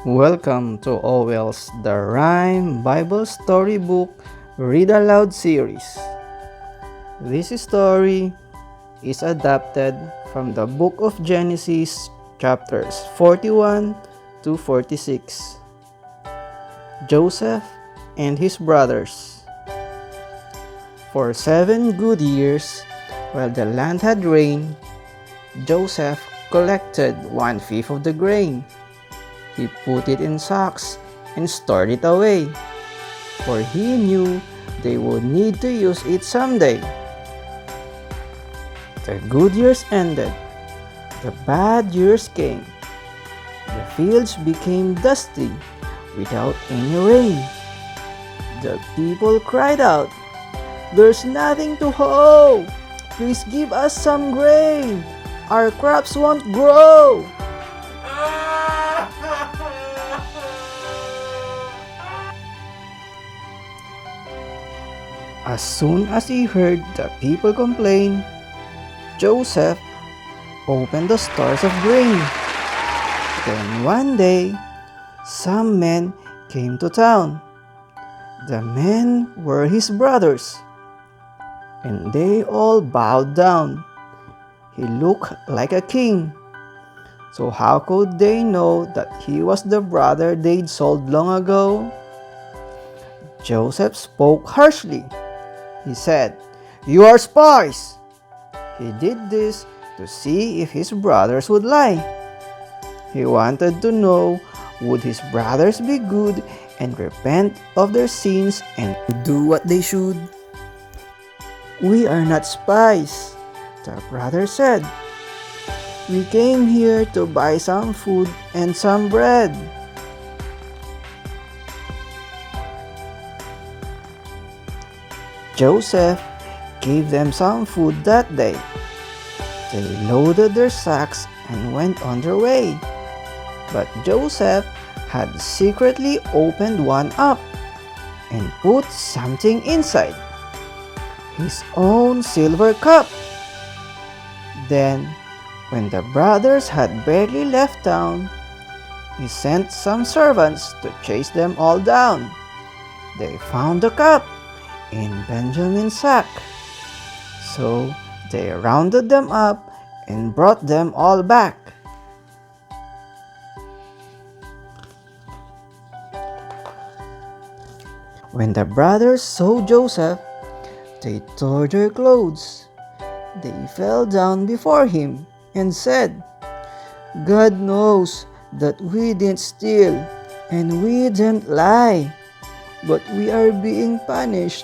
Welcome to Owell's The Rhyme Bible Storybook Read Aloud series. This story is adapted from the book of Genesis, chapters 41 to 46. Joseph and his brothers. For 7 good years, while the land had rain, Joseph collected 1/5 of the grain. He put it in sacks and stored it away, for he knew they would need to use it someday. The good years ended. The bad years came. The fields became dusty without any rain. The people cried out, "There's nothing to hoe! Please give us some grain! Our crops won't grow!" As soon as he heard the people complain, Joseph opened the stores of grain. Then one day, some men came to town. The men were his brothers, and they all bowed down. He looked like a king. So how could they know that he was the brother they'd sold long ago? Joseph spoke harshly. He said, "You are spies!" He did this to see if his brothers would lie. He wanted to know, would his brothers be good and repent of their sins and do what they should? "We are not spies," the brothers said. "We came here to buy some food and some bread." Joseph gave them some food that day. They loaded their sacks and went on their way. But Joseph had secretly opened one up and put something inside, his own silver cup. Then, when the brothers had barely left town, he sent some servants to chase them all down. They found the cup in Benjamin's sack. So they rounded them up and brought them all back. When the brothers saw Joseph, they tore their clothes. They fell down before him and said, "God knows that we didn't steal and we didn't lie, but we are being punished,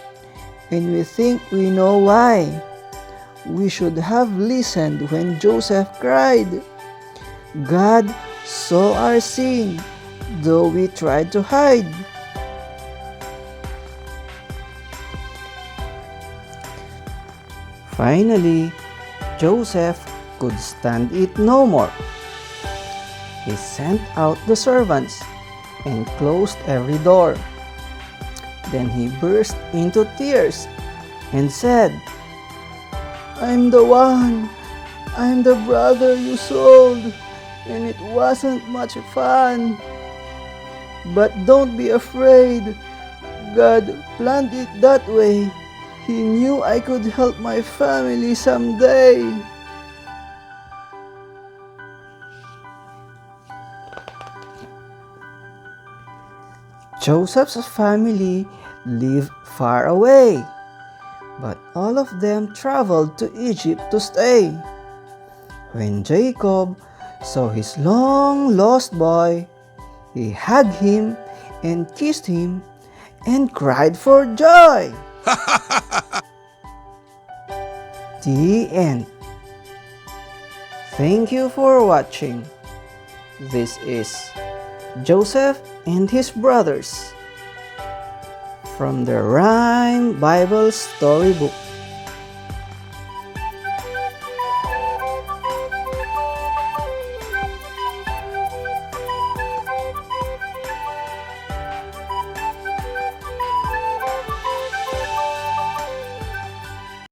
and we think we know why. We should have listened when Joseph cried. God saw our sin, though we tried to hide." Finally, Joseph could stand it no more. He sent out the servants and closed every door. Then he burst into tears and said, "I'm the one. I'm the brother you sold, and it wasn't much fun. But don't be afraid. God planned it that way. He knew I could help my family someday." Joseph's family lived far away, but all of them traveled to Egypt to stay. When Jacob saw his long-lost boy, he hugged him and kissed him and cried for joy. The end. Thank you for watching. This is Joseph and his brothers from the Rhyme Bible Storybook.